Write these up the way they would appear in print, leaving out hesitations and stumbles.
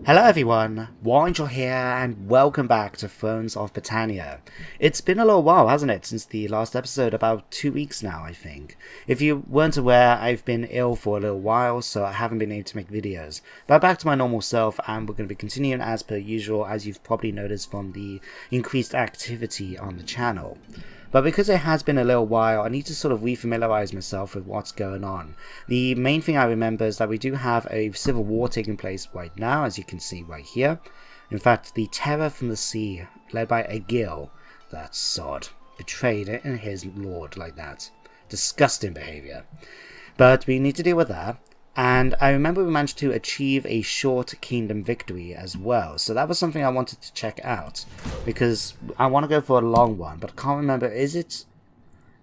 Hello everyone, Warangel here and welcome back to Thrones of Britannia. It's been a little while, hasn't it, since the last episode, about 2 weeks now I think. If you weren't aware, I've been ill for a little while, so I haven't been able to make videos. But back to my normal self, and we're going to be continuing as per usual, as you've probably noticed from the increased activity on the channel. But because it has been a little while, I need to sort of refamiliarize myself with what's going on. The main thing I remember is that we do have a civil war taking place right now, as you can see right here. In fact, the terror from the sea, led by Egil, that sod, betrayed his lord like that. Disgusting behavior. But we need to deal with that. And I remember we managed to achieve a short kingdom victory as well. So that was something I wanted to check out. Because I want to go for a long one. But I can't remember. Is it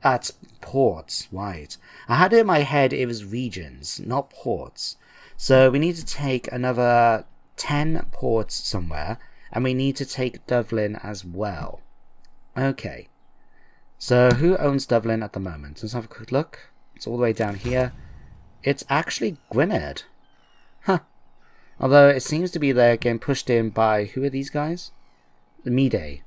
at ports? Right. I had it in my head it was regions, not ports. So we need to take another 10 ports somewhere. And we need to take Dublin as well. Okay. So who owns Dublin at the moment? Let's have a quick look. It's all the way down here. It's actually Gwynedd. Huh. Although it seems to be they're getting pushed in by... Who are these guys? The Mede.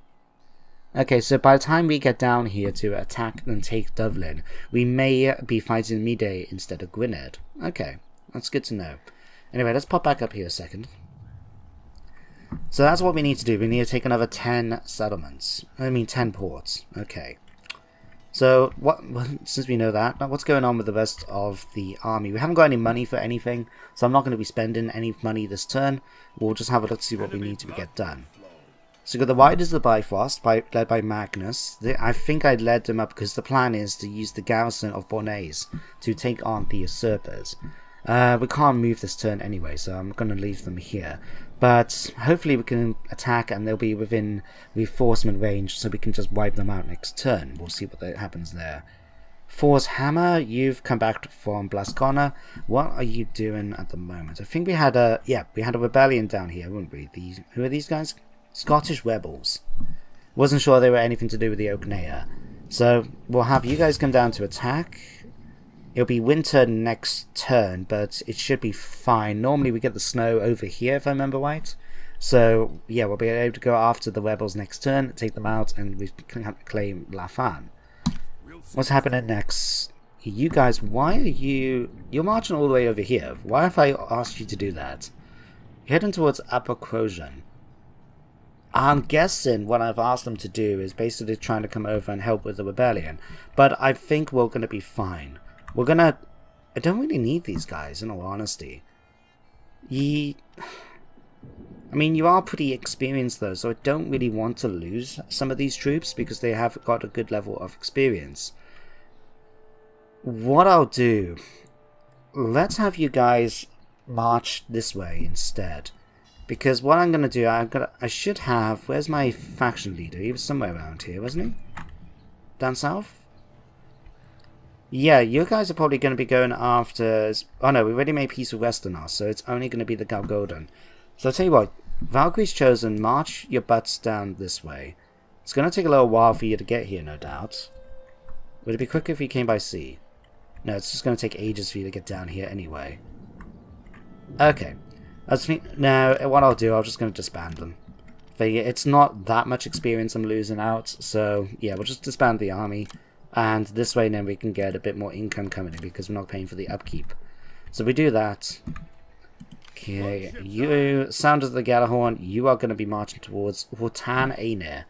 Okay, so by the time we get down here to attack and take Dublin, we may be fighting Mede instead of Gwynedd. Okay, that's good to know. Anyway, let's pop back up here a second. So that's what we need to do. We need to take another 10 settlements. 10 ports. Okay. So, since we know that, what's going on with the rest of the army? We haven't got any money for anything, so I'm not going to be spending any money this turn. We'll just have a look to see what we need to get done. So, we've got the Riders of the Bifrost, led by Magnus. I think I led them up because the plan is to use the garrison of Bornase to take on the usurpers. We can't move this turn anyway, so I'm going to leave them here. But hopefully we can attack and they'll be within reinforcement range so we can just wipe them out next turn. We'll see what happens there. Force Hammer, you've come back from Blascona. What are you doing at the moment? I think we had a rebellion down here, weren't we? Who are these guys? Scottish rebels. Wasn't sure they were anything to do with the Oaknea. So we'll have you guys come down to attack. It'll be winter next turn, but it should be fine. Normally we get the snow over here, if I remember right. So, yeah, we'll be able to go after the rebels next turn, take them out, and we can claim Lafan. What's happening next? You guys, why are you... You're marching all the way over here. Why have I asked you to do that? You're heading towards Upper Crozion. I'm guessing what I've asked them to do is basically trying to come over and help with the rebellion. But I think we're going to be fine. We're gonna... I don't really need these guys, in all honesty. I mean, you are pretty experienced, though, so I don't really want to lose some of these troops, because they have got a good level of experience. What I'll do... Let's have you guys march this way instead. Because what I'm gonna do, I should have... Where's my faction leader? He was somewhere around here, wasn't he? Down south? Yeah, you guys are probably going to be going after... Oh no, we already made peace with Westeros, so it's only going to be the Galgordan. So I'll tell you what, Valkyrie's chosen, march your butts down this way. It's going to take a little while for you to get here, no doubt. Would it be quicker if you came by sea? No, it's just going to take ages for you to get down here anyway. Okay. Now, what I'll do, I'm just going to disband them. It's not that much experience I'm losing out, so yeah, we'll just disband the army. And this way then we can get a bit more income coming in because we're not paying for the upkeep. So we do that. Okay, you, Sound of the Gallahorn, you are going to be marching towards Hortan Aenir.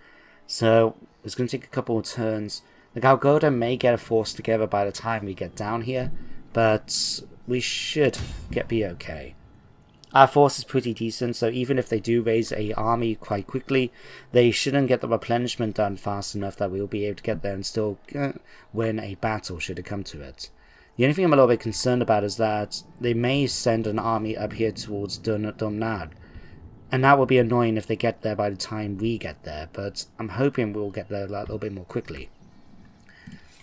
So it's going to take a couple of turns. The Galgorda may get a force together by the time we get down here, but we should be okay. Our force is pretty decent, so even if they do raise a army quite quickly, they shouldn't get the replenishment done fast enough that we'll be able to get there and still win a battle should it come to it. The only thing I'm a little bit concerned about is that they may send an army up here towards Dumnad, and that will be annoying if they get there by the time we get there, but I'm hoping we'll get there a little bit more quickly.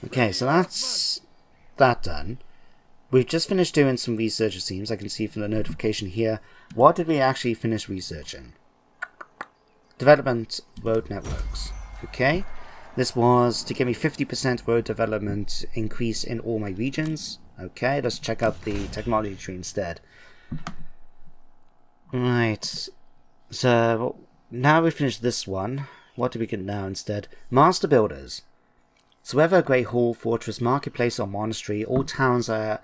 Okay, so that's that done. We've just finished doing some research, it seems. I can see from the notification here. What did we actually finish researching? Development road networks. Okay. This was to give me 50% road development increase in all my regions. Okay, let's check out the technology tree instead. Right. So, now we finished this one. What do we get now instead? Master Builders. So whether a great hall, fortress, marketplace, or monastery, all towns are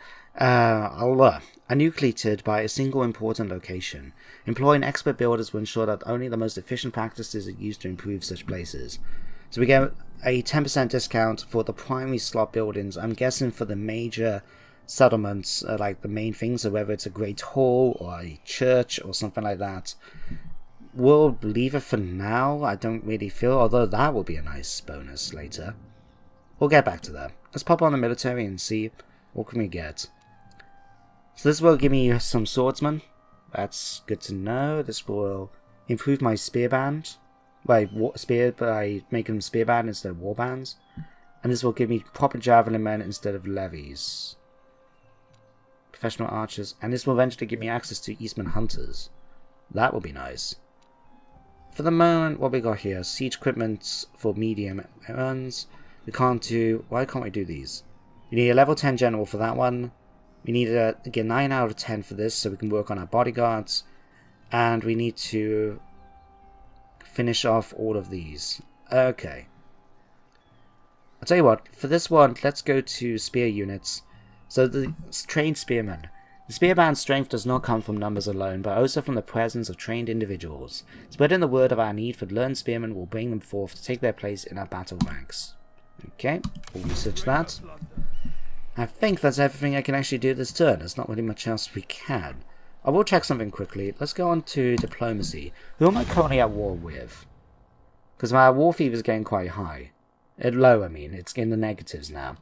nucleated by a single important location. Employing expert builders will ensure that only the most efficient practices are used to improve such places. So we get a 10% discount for the primary slot buildings. I'm guessing for the major settlements, like the main things, so whether it's a great hall or a church or something like that. We'll leave it for now. I don't really feel, although that will be a nice bonus later. We'll get back to that. Let's pop on the military and see what can we get. So this will give me some swordsmen. That's good to know. This will improve my spear band by making them spear band instead of war bands. And this will give me proper javelin men instead of levies. Professional archers. And this will eventually give me access to Eastman hunters. That will be nice. For the moment, what we got here? Siege equipment for medium runs. We can't do... Why can't we do these? You need a level 10 general for that one. We need to get 9 out of 10 for this so we can work on our bodyguards. And we need to finish off all of these. Okay. I'll tell you what. For this one, let's go to spear units. So the trained spearmen. The spearband's strength does not come from numbers alone, but also from the presence of trained individuals. Spreading the word of our need for learned spearmen will bring them forth to take their place in our battle ranks. Okay, we'll research that. I think that's everything I can actually do this turn. There's not really much else we can. I will check something quickly. Let's go on to diplomacy. Who am I currently at war with? Because my war fever is getting quite high. Low, I mean. It's in the negatives now.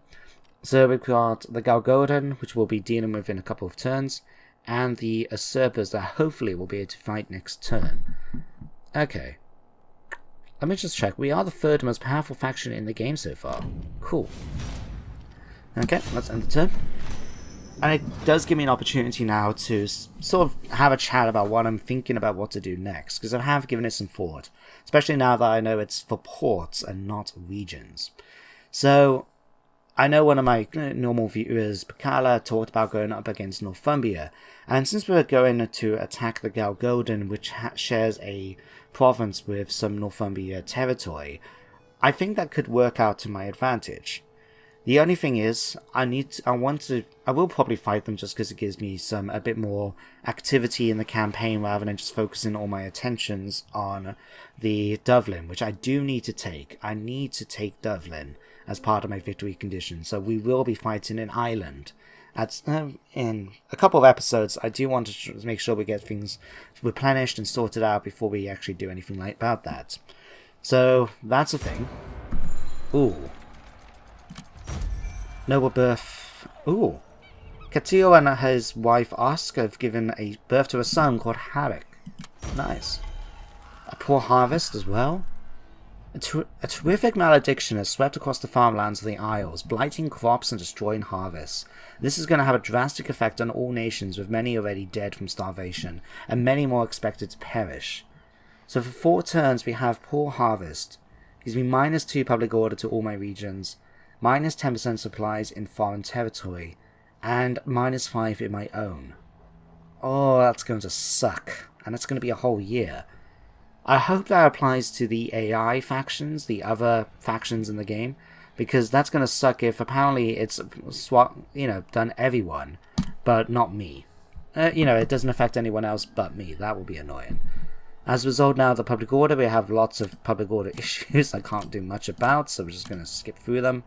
So we've got the Galgodan, which we'll be dealing with in a couple of turns, and the usurpers that hopefully we'll be able to fight next turn. Okay. Let me just check. We are the third most powerful faction in the game so far. Cool. Okay, let's end the turn. And it does give me an opportunity now to sort of have a chat about what I'm thinking about what to do next, because I have given it some thought, especially now that I know it's for ports and not regions. So I know one of my normal viewers, Bakala, talked about going up against Northumbria, and since we're going to attack the Galgodan, which shares a province with some Northumbria territory, I think that could work out to my advantage. The only thing is, I will probably fight them just because it gives me a bit more activity in the campaign rather than just focusing all my attentions on the Dublin, which I do need to take. I need to take Dublin as part of my victory condition, so we will be fighting in Ireland. In a couple of episodes, I do want to make sure we get things replenished and sorted out before we actually do anything about that. So, that's a thing. Ooh. Noble birth. Ooh. Catillo and his wife Oscar have given birth to a son called Harrick. Nice. A poor harvest as well. A terrific malediction has swept across the farmlands of the Isles, blighting crops and destroying harvests. This is going to have a drastic effect on all nations, with many already dead from starvation, and many more expected to perish. So for 4 turns we have poor harvest. Gives me -2 public order to all my regions, -10% supplies in foreign territory, and -5 in my own. Oh, that's going to suck, and it's going to be a whole year. I hope that applies to the AI factions, the other factions in the game, because that's going to suck if apparently it's done everyone, but not me. It doesn't affect anyone else but me. That will be annoying. As a result now of the public order, we have lots of public order issues I can't do much about, so we're just going to skip through them.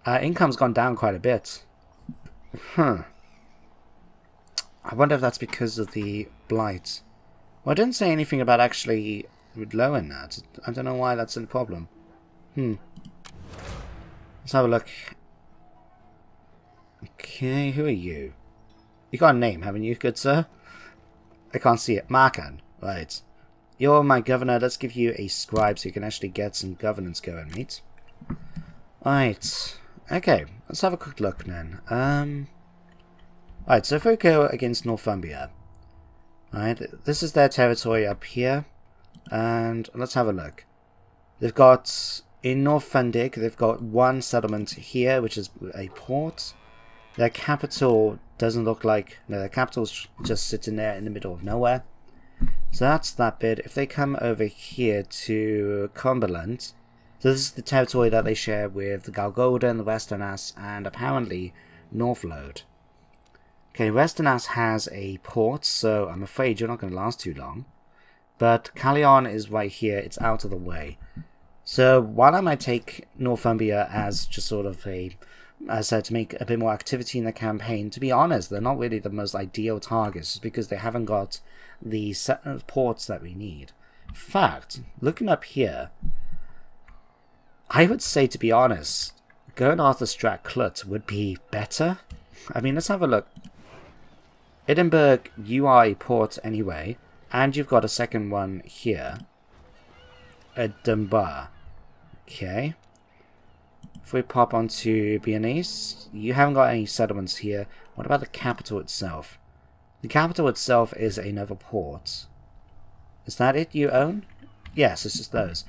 Income's gone down quite a bit. I wonder if that's because of the blight. Well, I didn't say anything about actually lowering that. I don't know why that's a problem. Let's have a look. Okay, who are you? You got a name, haven't you, good sir? I can't see it. Markan. Right. You're my governor. Let's give you a scribe so you can actually get some governance going, mate. Right. Okay, let's have a quick look then. Right, so if we go against Northumbria. Right, this is their territory up here. And let's have a look. They've got, in Northundig, they've got 1 settlement here, which is a port. Their capital doesn't look like... No, their capital's just sitting there in the middle of nowhere. So that's that bit. If they come over here to Cumberland... So this is the territory that they share with the Galgolden, the Westernass, and apparently Northlode. Okay, Westernass has a port, so I'm afraid you're not going to last too long. But Callion is right here, it's out of the way. So while I might take Northumbria as just sort of a, as I said, to make a bit more activity in the campaign, to be honest, they're not really the most ideal targets, because they haven't got the ports that we need. In fact, looking up here, I would say, to be honest, going after Strathclyde would be better. I mean, let's have a look. Edinburgh, you are a port anyway, and you've got a second one here. Edinburgh. Okay. If we pop onto Bearnese, you haven't got any settlements here. What about the capital itself? The capital itself is another port. Is that it you own? Yes, it's just those.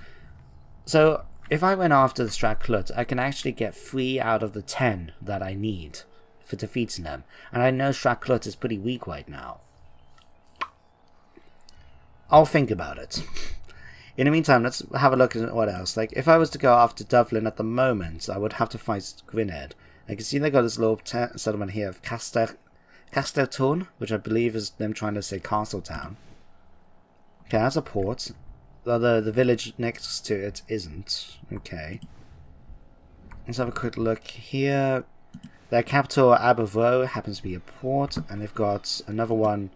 So, if I went after the Strathclyde, I can actually get 3 out of the 10 that I need for defeating them. And I know Strathclyde is pretty weak right now. I'll think about it. In the meantime, let's have a look at what else. Like, if I was to go after Dublin at the moment, I would have to fight Gwynedd. I can see they got this little settlement here of Casterton, which I believe is them trying to say Castletown. Okay, that's a port. The village next to it isn't. Okay. Let's have a quick look here. Their capital, Aberfoyle, happens to be a port, and they've got another one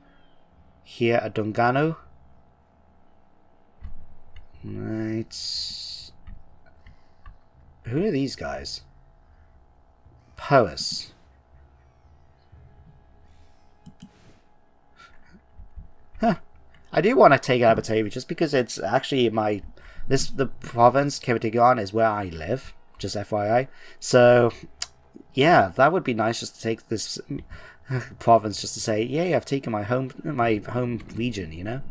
here at Dungano. Right. Who are these guys? Powys. Huh. I do want to take Abertavy just because it's actually the province, Ceredigion, is where I live, just FYI. So, yeah, that would be nice just to take this province just to say, yay, I've taken my home region, you know?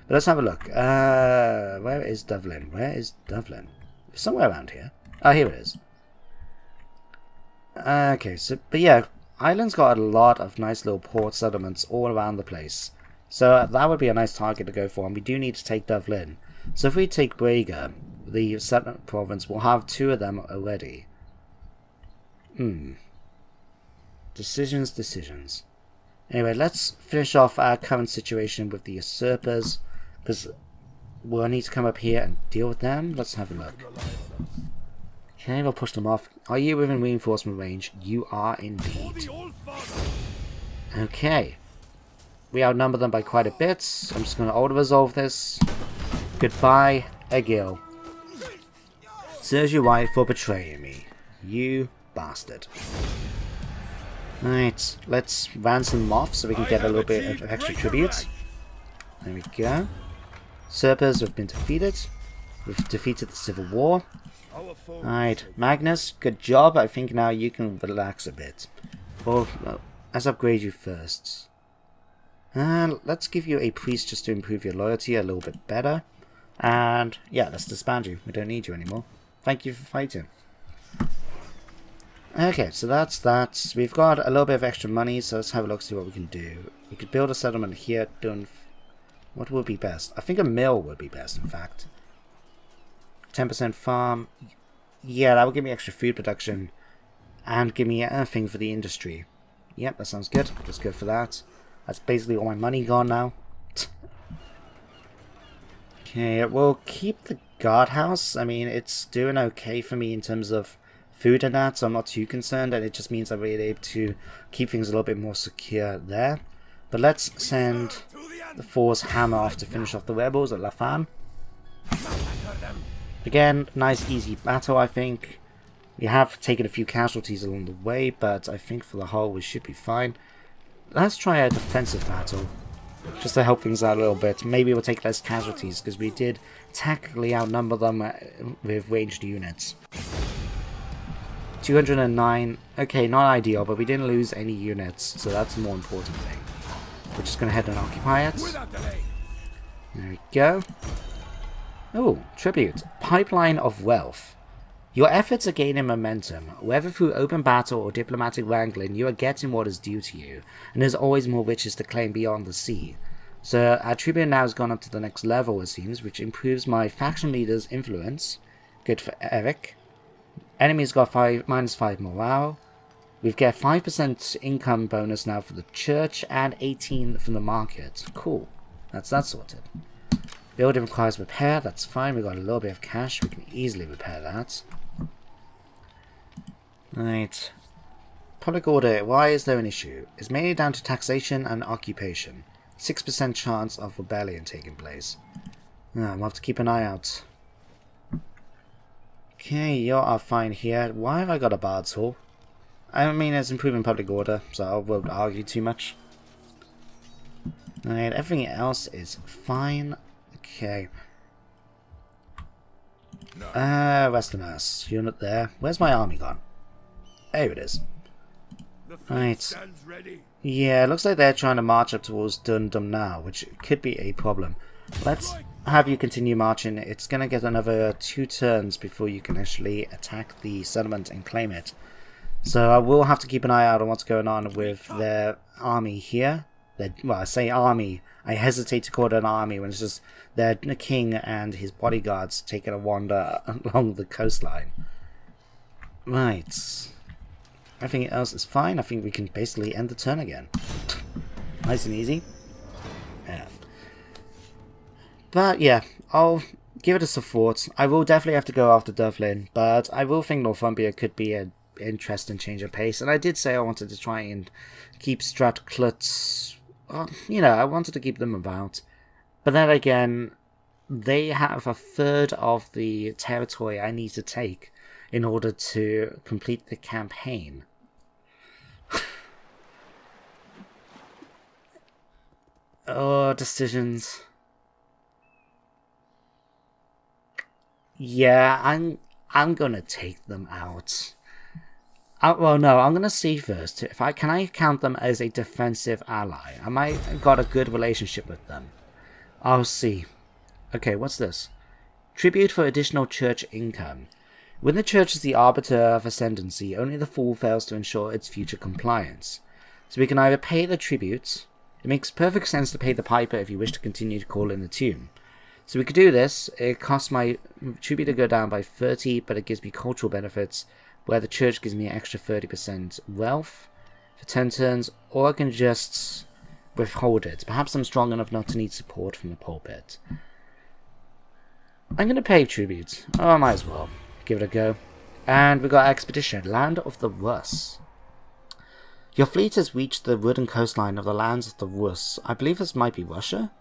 But let's have a look. Where is Dublin? Where is Dublin? Somewhere around here. Oh, here it is. Okay, so, but yeah, Ireland's got a lot of nice little port settlements all around the place. So that would be a nice target to go for, and we do need to take Dublin. So if we take Braga, the settlement province, we'll have 2 of them already. Decisions. Anyway, let's finish off our current situation with the usurpers, because we'll need to come up here and deal with them. Let's have a look. Okay, we'll push them off. Are you within reinforcement range? You are indeed. Okay. We outnumber them by quite a bit. I'm just going to auto-resolve this. Goodbye, Egil. Serves you right for betraying me. You bastard. Alright, let's ransom them off so we can get a little bit of extra tribute. There we go. Usurpers have been defeated. We've defeated the Civil War. Alright, Magnus, good job. I think now you can relax a bit. Well, let's upgrade you first. Let's give you a priest just to improve your loyalty a little bit better. And yeah, let's disband you. We don't need you anymore. Thank you for fighting. Okay, so that's that. We've got a little bit of extra money, so let's have a look, see what we can do. We could build a settlement here. What would be best? I think a mill would be best, in fact. 10% farm. Yeah, that would give me extra food production. And give me a thing for the industry. Yep, that sounds good. Let's go for that. That's basically all my money gone now. Okay, we'll keep the guardhouse. I mean, it's doing okay for me in terms of food and that, so I'm not too concerned, and it just means I'm really able to keep things a little bit more secure there. But let's send the Force Hammer off to finish off the rebels at La Fan. Again, nice easy battle, I think. We have taken a few casualties along the way, but I think for the whole we should be fine. Let's try a defensive battle, just to help things out a little bit. Maybe we'll take less casualties, because we did tactically outnumber them with ranged units. 209, okay, not ideal, but we didn't lose any units, so that's the more important thing. We're just going to head and occupy it. There we go. Oh, tribute. Pipeline of Wealth. Your efforts are gaining momentum. Whether through open battle or diplomatic wrangling, you are getting what is due to you, and there's always more riches to claim beyond the sea. So our tribune now has gone up to the next level, it seems, which improves my faction leader's influence. Good for Eric. Enemy's got -5 morale. We've got 5% income bonus now for the church and 18 from the market. Cool. That's that sorted. Building requires repair. That's fine. We've got a little bit of cash. We can easily repair that. Right. Public order. Why is there an issue? It's mainly down to taxation and occupation. 6% chance of rebellion taking place. We'll have to keep an eye out. Okay, you are fine here. Why have I got a Bard's Hall? I mean, it's improving public order, so I won't argue too much. Alright, everything else is fine. Okay. Westerners, you're not there. Where's my army gone? There it is. Right. Yeah, it looks like they're trying to march up towards Dundum now, which could be a problem. Let's have you continue marching. It's going to get another 2 turns before you can actually attack the settlement and claim it. So I will have to keep an eye out on what's going on with their army here. Well, I say army. I hesitate to call it an army when it's just their king and his bodyguards taking a wander along the coastline. Right. Everything else is fine. I think we can basically end the turn again. Nice and easy. Yeah. But yeah, I'll give it a support. I will definitely have to go after Dublin, but I will think Northumbria could be an interesting change of pace. And I did say I wanted to try and keep Strathclyde. You know, I wanted to keep them about. But then again, they have a third of the territory I need to take in order to complete the campaign. Oh, decisions. Yeah, I'm gonna take them out. Well, no, I'm gonna see first. Can I count them as a defensive ally? Am I got a good relationship with them? I'll see. Okay, what's this? Tribute for additional church income. When the church is the arbiter of ascendancy, only the fool fails to ensure its future compliance. So we can either pay the tribute. It makes perfect sense to pay the piper if you wish to continue to call in the tune. So we could do this. It costs my tribute to go down by 30, but it gives me cultural benefits, where the church gives me an extra 30% wealth for 10 turns, or I can just withhold it. Perhaps I'm strong enough not to need support from the pulpit. I'm going to pay tribute. Oh, I might as well. Give it a go. And we got Expedition, Land of the Rus. Your fleet has reached the wooden coastline of the lands of the Rus. I believe this might be Russia?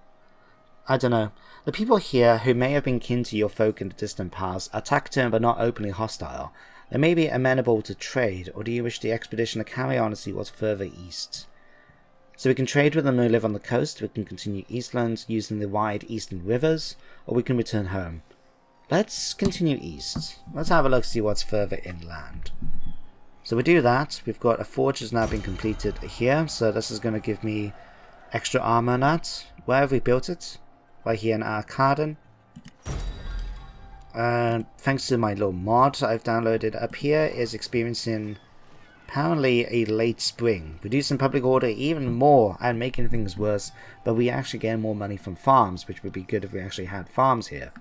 I don't know. The people here, who may have been kin to your folk in the distant past, are taciturn but not openly hostile. They may be amenable to trade, or do you wish the expedition to carry on and see what's further east? So we can trade with them who live on the coast, we can continue eastland using the wide eastern rivers, or we can return home. Let's continue east. Let's have a look, see what's further inland. So we do that. We've got a forge has now been completed here, so this is going to give me extra armor on that. Where have we built it? Right here in Arcaden. Thanks to my little mod I've downloaded, up here is experiencing apparently a late spring, reducing public order even more and making things worse, but we actually get more money from farms, which would be good if we actually had farms here.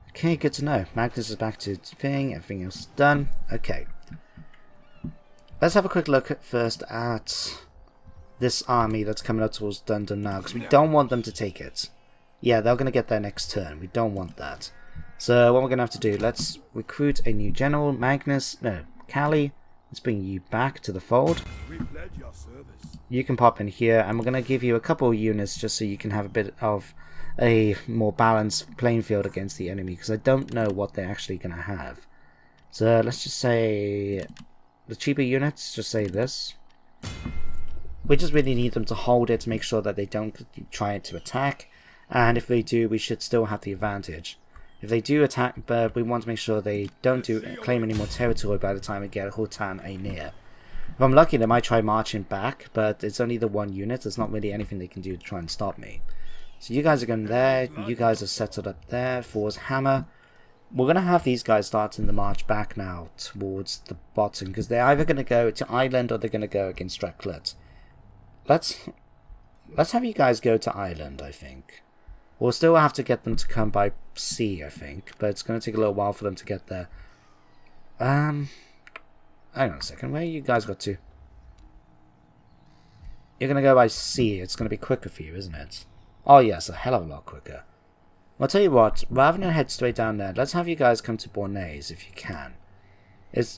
Okay, good to know. Magnus is back to thing, everything else is done. Okay. Let's have a quick look first at this army that's coming up towards Dundon now, because we don't want them to take it. Yeah, they're going to get their next turn. We don't want that. So what we're going to have to do, let's recruit a new general. Callie, let's bring you back to the fold. You can pop in here, and we're going to give you a couple of units just so you can have a bit of a more balanced playing field against the enemy, because I don't know what they're actually going to have. So let's just say the cheaper units, just say this. We just really need them to hold it to make sure that they don't try to attack, and if they do, we should still have the advantage. If they do attack, but we want to make sure they don't claim any more territory by the time we get Hutan A near. If I'm lucky, they might try marching back, but it's only the one unit. There's not really anything they can do to try and stop me. So you guys are going there. You guys are settled up there. Thor's Hammer. we're going to have these guys starting the march back now towards the bottom, because they're either going to go to Ireland or they're going to go against Draclet. Let's have you guys go to Ireland, I think. We'll still have to get them to come by sea, I think, but it's going to take a little while for them to get there. Hang on a second, where you guys got to? You're going to go by sea, it's going to be quicker for you, isn't it? Oh yes, a hell of a lot quicker. I'll tell you what, rather than head straight down there, let's have you guys come to Bornase if you can.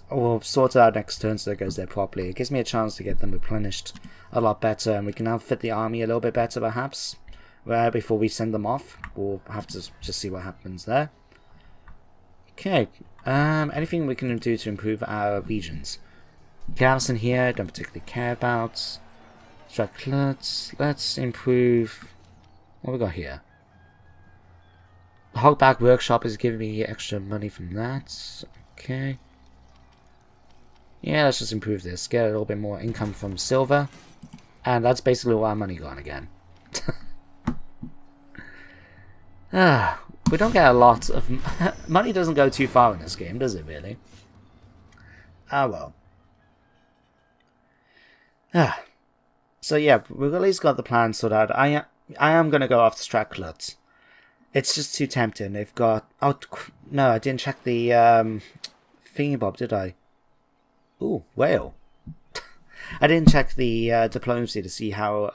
We'll sort it out next turn so that goes there properly. It gives me a chance to get them replenished a lot better, and we can outfit the army a little bit better perhaps. Before we send them off. We'll have to just see what happens there. Okay, anything we can do to improve our regions? Garrison here, don't particularly care about. Let's improve. What we got here? The Hogback Workshop is giving me extra money from that. Okay. Yeah, let's just improve this. Get a little bit more income from silver. And that's basically all our money gone again. We don't get a lot of... money doesn't go too far in this game, does it really? Ah, well. So yeah, we've at least got the plan sorted out. I am going to go after Stracklot. It's just too tempting. They've got... Oh, no, I didn't check the thingy-bob, did I? Ooh, whale. I didn't check the diplomacy to see how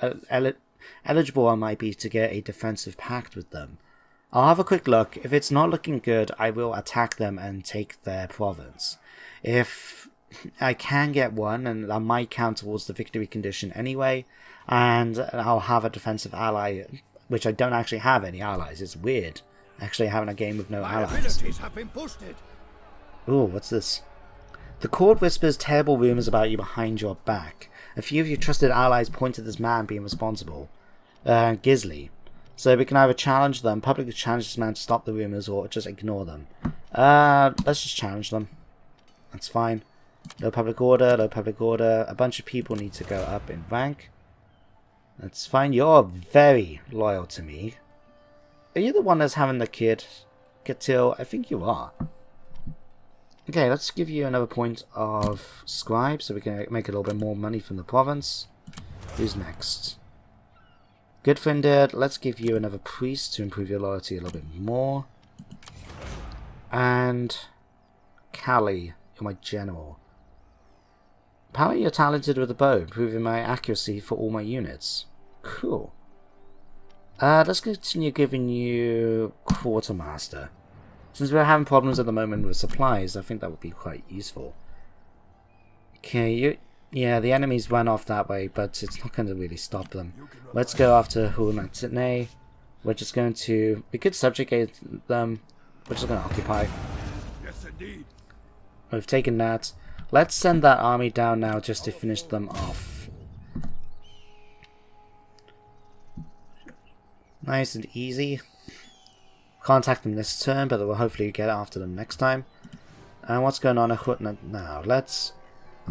eligible I might be to get a defensive pact with them. I'll have a quick look. If it's not looking good, I will attack them and take their province. If I can get one, and I might count towards the victory condition anyway, and I'll have a defensive ally, which I don't actually have any allies. It's weird, actually having a game with no allies. Ooh, what's this? The court whispers terrible rumours about you behind your back. A few of your trusted allies point to this man being responsible. Gisley. So we can either challenge them, publicly challenge this man to stop the rumours, or just ignore them. Let's just challenge them. That's fine. No public order, no public order. A bunch of people need to go up in rank. That's fine. You're very loyal to me. Are you the one that's having the kid? Catil? I think you are. Okay, let's give you another point of scribe so we can make a little bit more money from the province. Who's next? Goodfriended, let's give you another priest to improve your loyalty a little bit more. And Callie, you're my general. Apparently you're talented with the bow, improving my accuracy for all my units. Cool. Let's continue giving you quartermaster. Since we're having problems at the moment with supplies, I think that would be quite useful. Okay, yeah, the enemies ran off that way, but it's not going to really stop them. Let's go after Hulanatine. We're just going to... We could subjugate them. We're just going to occupy. Yes, indeed. We've taken that. Let's send that army down now just to finish them off. Nice and easy. Contact them this turn, but we'll hopefully get after them next time. And what's going on at Hutna now? Let's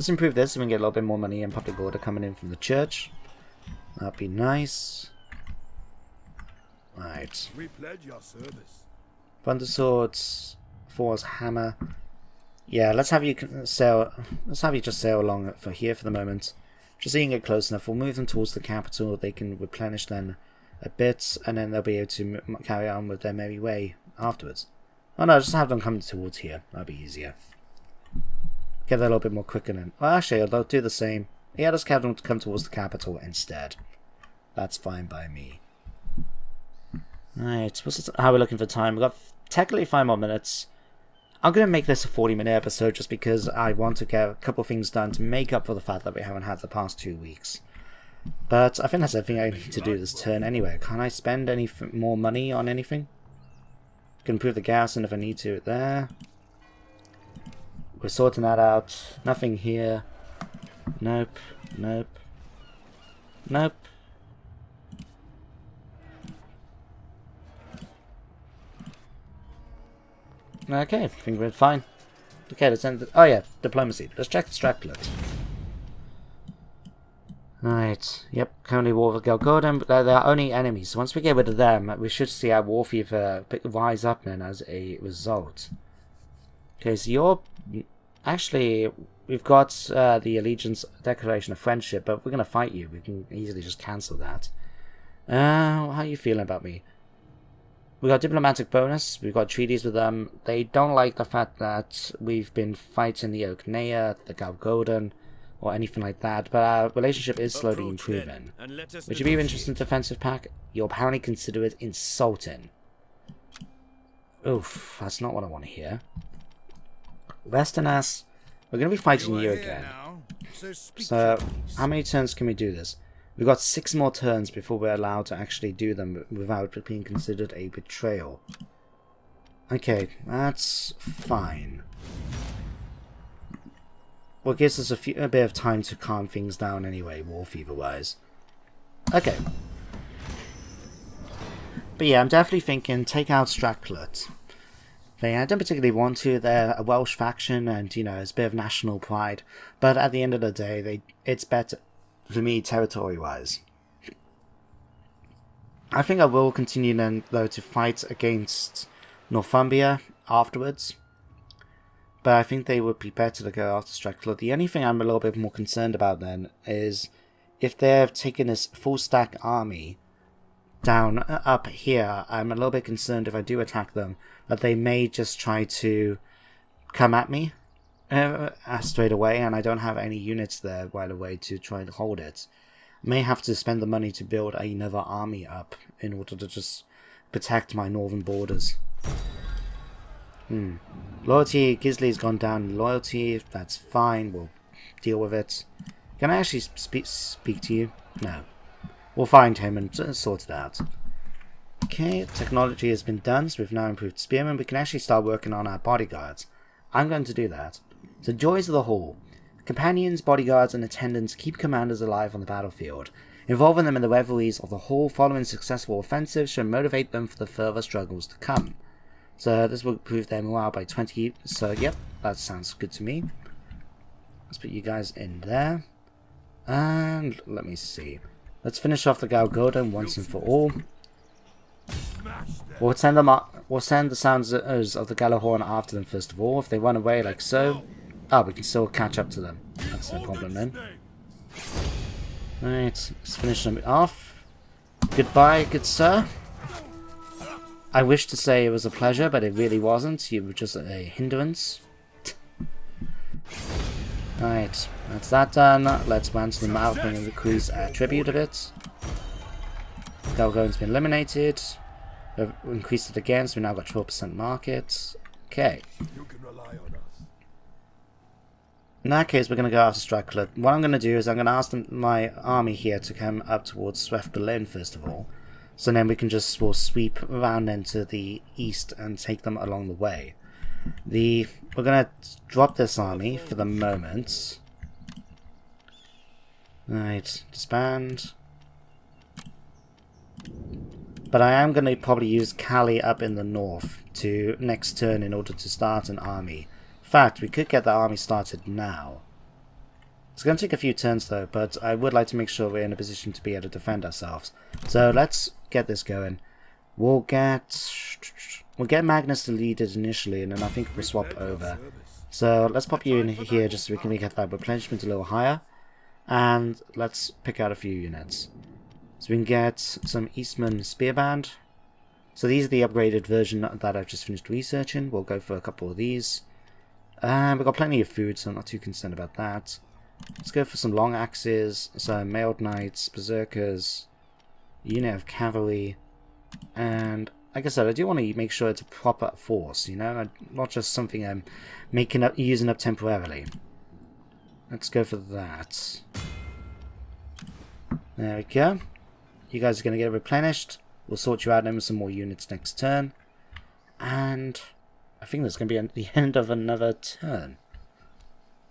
improve this so we can get a little bit more money and public order coming in from the church. That'd be nice. Right. We pledge your service. Thunder Swords, Force Hammer. Yeah, let's have you sail. Let's have you just sail along for here for the moment. Just so you can get close enough. We'll move them towards the capital. They can replenish then a bit, and then they'll be able to carry on with their merry way afterwards. Oh no, just have them come towards here. That'll be easier. Get that a little bit more quicker then. Well, actually, they'll do the same. Yeah, just have them to come towards the capital instead. That's fine by me. Right, how are we looking for time? We've got technically 5 more minutes. I'm going to make this a 40-minute episode just because I want to get a couple of things done to make up for the fact that we haven't had the past 2 weeks. But I think that's everything I need to do this turn anyway. Can I spend any more money on anything? Can improve the garrison if I need to there. We're sorting that out. Nothing here. Nope. Nope. Nope. Okay, I think we're fine. Okay, let's end. Oh yeah, diplomacy. Let's check the Stracklot. Right, yep, currently war with Golgotha, but they're our only enemies. So once we get rid of them, we should see our war fever rise up then as a result. Okay, so you're... Actually, we've got the Allegiance Declaration of Friendship, but if we're going to fight you, we can easily just cancel that. How are you feeling about me? We got diplomatic bonus, we've got treaties with them. They don't like the fact that we've been fighting the Oaknea, the Galgodan, or anything like that, but our relationship is slowly improving. Would you be interested in defensive pack? You'll apparently consider it insulting. Oof, that's not what I want to hear. Westernass, we're going to be fighting you again. So, how many turns can we do this? We've got 6 more turns before we're allowed to actually do them without being considered a betrayal. Okay, that's fine. Well, it gives us a bit of time to calm things down anyway, war fever-wise. Okay. But yeah, I'm definitely thinking take out Stracklet. I don't particularly want to. They're a Welsh faction, and you know, it's a bit of national pride. But at the end of the day, it's better for me territory-wise. I think I will continue then, though, to fight against Northumbria afterwards. But I think they would be better to go after Stracklet. The only thing I'm a little bit more concerned about then is if they've taken this full stack army down up here, I'm a little bit concerned if I do attack them that they may just try to come at me straight away, and I don't have any units there right away to try and hold it. I may have to spend the money to build another army up in order to just protect my northern borders. Loyalty, Gisli's gone down in loyalty, that's fine, we'll deal with it. Can I actually speak to you? No. We'll find him and sort it out. Okay, technology has been done, so we've now improved spearmen. We can actually start working on our bodyguards. I'm going to do that. So, joys of the hall. Companions, bodyguards, and attendants keep commanders alive on the battlefield. Involving them in the revelries of the hall following successful offensives should motivate them for the further struggles to come. So this will improve their morale by 20. So yep, that sounds good to me. Let's put you guys in there. And let me see. Let's finish off the Galgodan once and for all. We'll send them up. We'll send the sounds of the Galahorn after them first of all. If they run away like so, we can still catch up to them. That's no problem then. Right, let's finish them off. Goodbye, good sir. I wish to say it was a pleasure, but it really wasn't. You were just a hindrance. Right, that's that done. Let's bounce them out and increase our tribute a bit. Galgon's been eliminated. We've increased it again, so we now got 12% market. Okay. You can rely on us. In that case, we're going to go after Stracklet. What I'm going to do is I'm going to ask my army here to come up towards Sweth Berlin first of all. So then we can just sweep around into the east and take them along the way. We're going to drop this army for the moment. Right, disband. But I am going to probably use Cali up in the north to next turn in order to start an army. In fact, we could get the army started now. It's going to take a few turns though, but I would like to make sure we're in a position to be able to defend ourselves. So let's get this going. We'll get Magnus to lead it initially, and then I think we'll swap over. So let's pop you in here just so we can get that replenishment a little higher. And let's pick out a few units. So we can get some Eastman Spearband. So these are the upgraded version that I've just finished researching. We'll go for a couple of these. We've got plenty of food, so I'm not too concerned about that. Let's go for some long axes, some mailed knights, berserkers, unit of cavalry, and like I said, I do want to make sure it's a proper force, you know, not just something I'm using up temporarily. Let's go for that. There we go. You guys are going to get replenished. We'll sort you out then with some more units next turn, and I think that's going to be the end of another turn.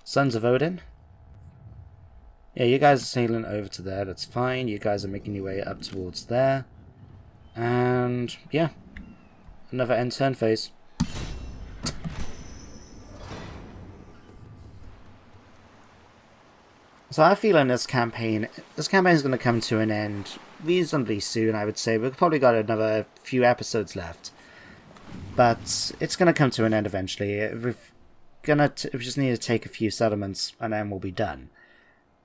Sons of Odin. Yeah, you guys are sailing over to there, that's fine. You guys are making your way up towards there. And, yeah. Another end turn phase. So I have a feeling this campaign is going to come to an end reasonably soon, I would say. We've probably got another few episodes left. But it's going to come to an end eventually. We just need to take a few settlements and then we'll be done.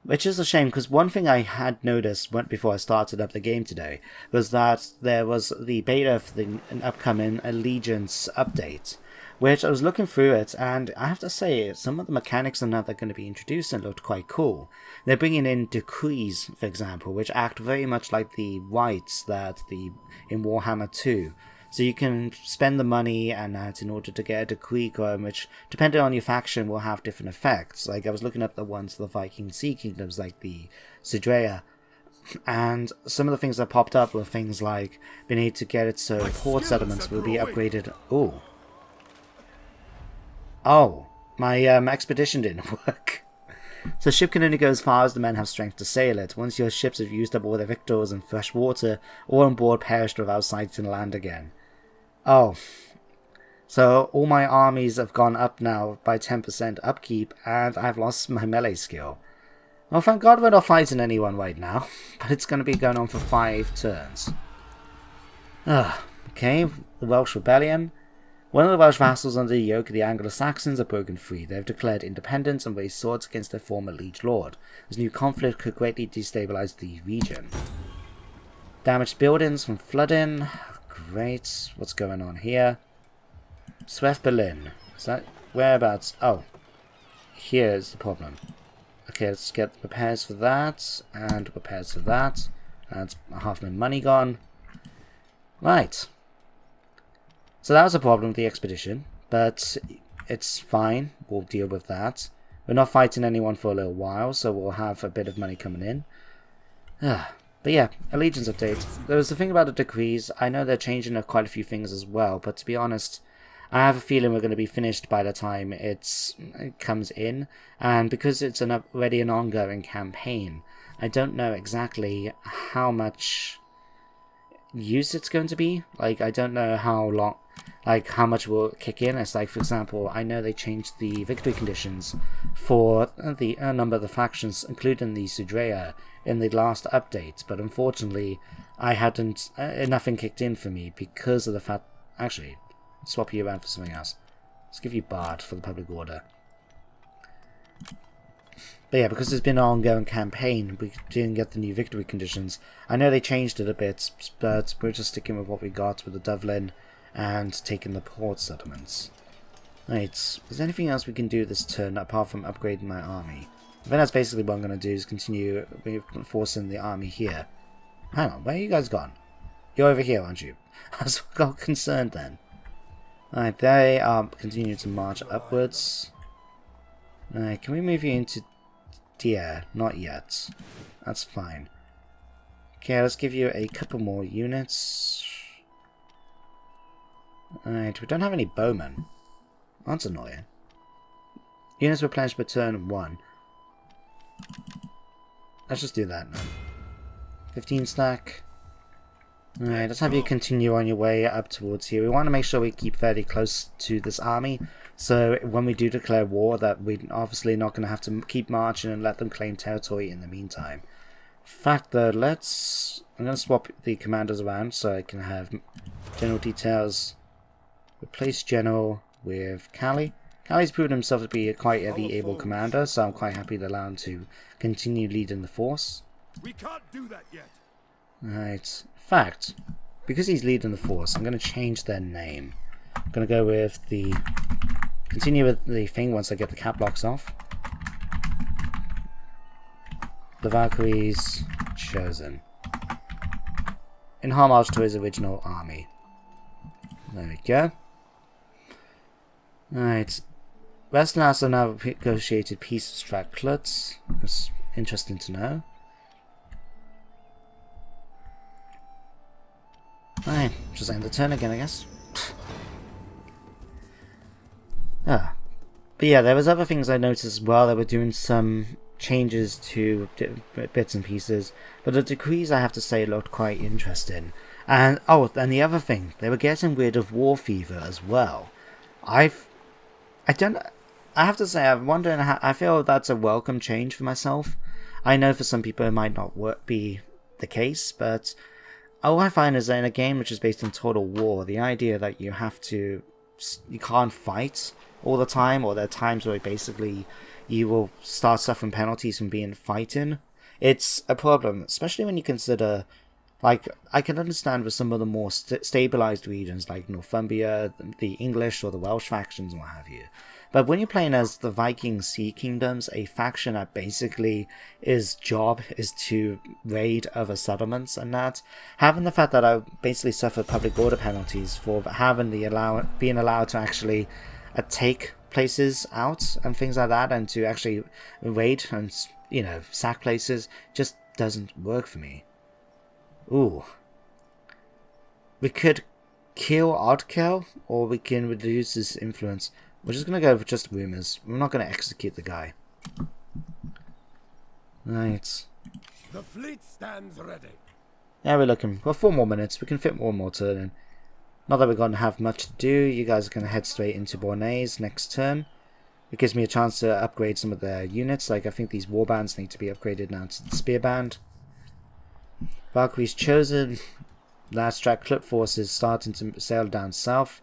Which is a shame, because one thing I had noticed before I started up the game today was that there was the beta for the upcoming Allegiance update, which I was looking through it, and I have to say, some of the mechanics and that they're going to be introducing looked quite cool. They're bringing in decrees, for example, which act very much like the rights in Warhammer 2. So you can spend the money and that in order to get a decree going, which, depending on your faction, will have different effects. Like, I was looking at the ones for the Viking Sea Kingdoms, like the Sudreyar, and some of the things that popped up were things like being able to get it so port settlements will be upgraded. Oh, my expedition didn't work. So ship can only go as far as the men have strength to sail it. Once your ships have used up all their victuals and fresh water, all on board perished without sighting land again. Oh, so all my armies have gone up now by 10% upkeep, and I've lost my melee skill. Well, thank God we're not fighting anyone right now, but it's going to be going on for 5 turns. Okay, the Welsh Rebellion. One of the Welsh vassals under the yoke of the Anglo-Saxons have broken free. They have declared independence and raised swords against their former liege lord. This new conflict could greatly destabilize the region. Damaged buildings from flooding. Great. What's going on here? Swift Berlin. Is that whereabouts? Oh, here's the problem. Okay, let's get repairs for that and repairs for that. That's half my money gone. Right. So that was a problem with the expedition, but it's fine. We'll deal with that. We're not fighting anyone for a little while, so we'll have a bit of money coming in. But yeah, Allegiance update. There was the thing about the decrees. I know they're changing quite a few things as well, but to be honest, I have a feeling we're going to be finished by the time it comes in. And because it's already an ongoing campaign, I don't know exactly how much use it's going to be. Like, I don't know how long, like how much will kick in. It's like, for example, I know they changed the victory conditions for a number of the factions, including the Sudreyar, in the last update, but unfortunately I hadn't nothing kicked in for me because of the fact. Actually, swap you around for something else. Let's give you Bard for the public order. But yeah, because it's been an ongoing campaign, we didn't get the new victory conditions. I know they changed it a bit, but we're just sticking with what we got with the Dublin and taking the port settlements. Right, is there anything else we can do this turn apart from upgrading my army? I think that's basically what I'm going to do, is continue reinforcing the army here. Hang on, where are you guys gone? You're over here, aren't you? I was got concerned then. Alright, they are continuing to march upwards. Alright, can we move you into... Yeah, not yet. That's fine. Okay, let's give you a couple more units. Alright, we don't have any bowmen. That's annoying. Units replenished per turn 1. Let's just do that now. 15 stack. Alright, let's have you continue on your way up towards here. We want to make sure we keep fairly close to this army, so when we do declare war, that we're obviously not going to have to keep marching and let them claim territory in the meantime. In fact, though, I'm going to swap the commanders around so I can have general details. Replace general with Callie. Callie's proven himself to be quite the able commander, so I'm quite happy to allow him to continue leading the force. We can't do that yet. Right. In fact, because he's leading the force, I'm going to change their name. I'm going to go with the... Continue with the thing once I get the cap locks off. The Valkyries chosen. In homage to his original army. There we go. Alright. Western has now negotiated peace with Straklutz. That's interesting to know. Alright, just end the turn again, I guess. But yeah, there was other things I noticed as well. They were doing some changes to bits and pieces, but the decrees, I have to say, looked quite interesting. And and the other thing, they were getting rid of war fever as well. I have to say, I'm wondering how, I feel that's a welcome change for myself, I know for some people it might not be the case, but all I find is that in a game which is based on Total War, the idea that you can't fight all the time, or there are times where basically you will start suffering penalties from being fighting, it's a problem, especially when you consider, like, I can understand with some of the more stabilized regions like Northumbria, the English or the Welsh factions and what have you. But when you're playing as the Viking Sea Kingdoms, a faction that basically its job is to raid other settlements and that, having the fact that I basically suffered public order penalties for being allowed to actually take places out and things like that, and to actually raid and, you know, sack places, just doesn't work for me. Ooh. We could kill Oddkel, or we can reduce his influence. We're just going to go for just rumors. We're not going to execute the guy. Right. The fleet stands ready. Yeah, we're looking. We've got 4 more minutes. We can fit one more turn in. Not that we're going to have much to do. You guys are going to head straight into Bornay's next turn. It gives me a chance to upgrade some of their units. Like, I think these warbands need to be upgraded now to the spearband. Valkyrie's chosen. Last track clip force is starting to sail down south.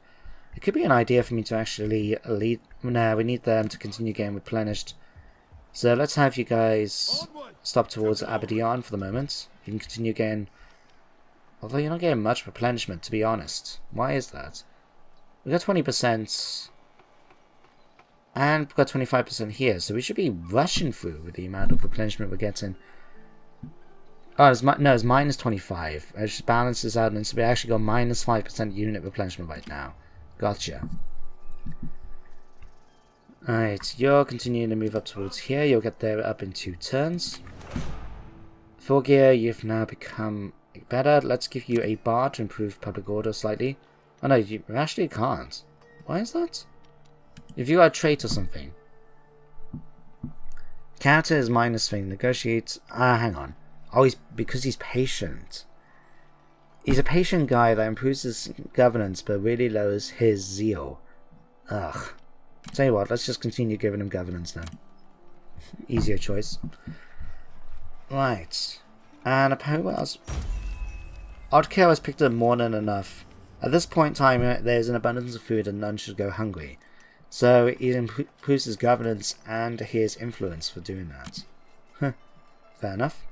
It could be an idea for me to actually lead. No, we need them to continue getting replenished. So let's have you guys stop towards Aberdeen for the moment. You can continue getting. Although you're not getting much replenishment, to be honest. Why is that? We got 20%. And we've got 25% here. So we should be rushing through with the amount of replenishment we're getting. Oh, it's minus 25. It just balances out, and so we actually got minus 5% unit replenishment right now. Gotcha. Alright, you're continuing to move up towards here. You'll get there up in 2 turns. Thorgeir, you've now become better. Let's give you a bar to improve public order slightly. Oh no, you actually can't. Why is that? If you are a trait or something. Character is minus thing. Negotiate. Hang on. Oh, because he's patient. He's a patient guy that improves his governance but really lowers his zeal. Ugh. Tell you what, let's just continue giving him governance now. Easier choice. Right. And who else? Oddkill has picked up more than enough. At this point in time, there's an abundance of food and none should go hungry. So he improves his governance and his influence for doing that. Huh. Fair enough.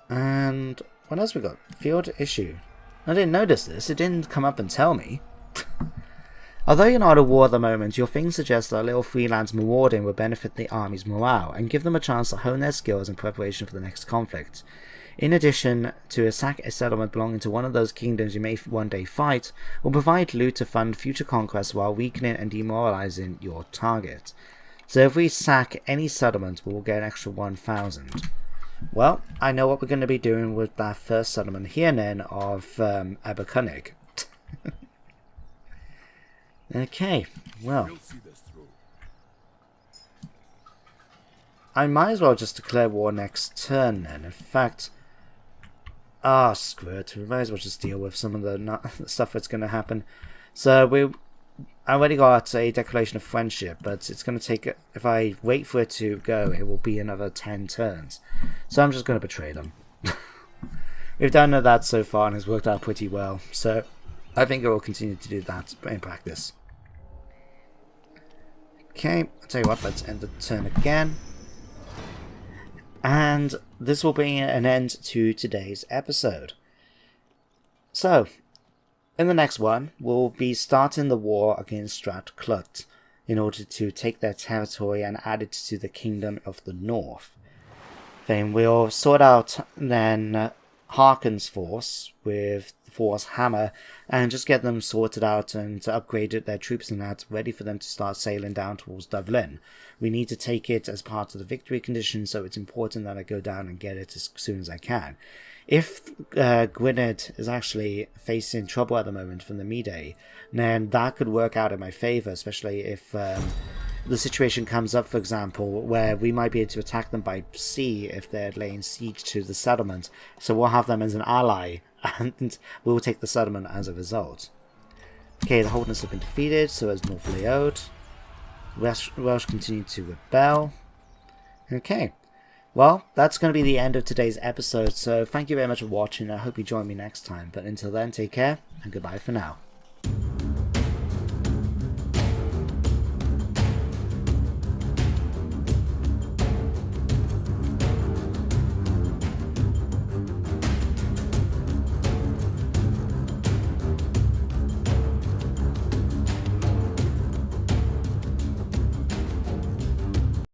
And what else we got? Field issue. I didn't notice this. It didn't come up and tell me. Although you're not at war at the moment, your thing suggests that a little freelance marauding will benefit the army's morale and give them a chance to hone their skills in preparation for the next conflict. In addition to sack a settlement belonging to one of those kingdoms you may one day fight, will provide loot to fund future conquests while weakening and demoralizing your target. So if we sack any settlement, we'll get an extra 1,000. Well, I know what we're going to be doing with that first settlement here then of Abercunnig. Okay, well. I might as well just declare war next turn then. In fact, screw it. We might as well just deal with some of the stuff that's going to happen. So I already got a declaration of friendship, but it's going to take, if I wait for it to go, it will be another 10 turns. So I'm just going to betray them. We've done that so far and it's worked out pretty well. So I think it will continue to do that in practice. Okay, I'll tell you what, let's end the turn again. And this will bring an end to today's episode. So, in the next one, we'll be starting the war against Strathclyde in order to take their territory and add it to the Kingdom of the North. Then we'll sort out then Harkon's force with the Force Hammer and just get them sorted out and upgraded their troops and that ready for them to start sailing down towards Dublin. We need to take it as part of the victory condition, so it's important that I go down and get it as soon as I can. If Gwynedd is actually facing trouble at the moment from the Mede, then that could work out in my favour, especially if the situation comes up, for example, where we might be able to attack them by sea if they're laying siege to the settlement. So we'll have them as an ally, and we'll take the settlement as a result. Okay, the Holdness have been defeated, so has North Leod. Welsh continue to rebel. Okay. Well, that's going to be the end of today's episode, so thank you very much for watching. I hope you join me next time. But until then, take care, and goodbye for now.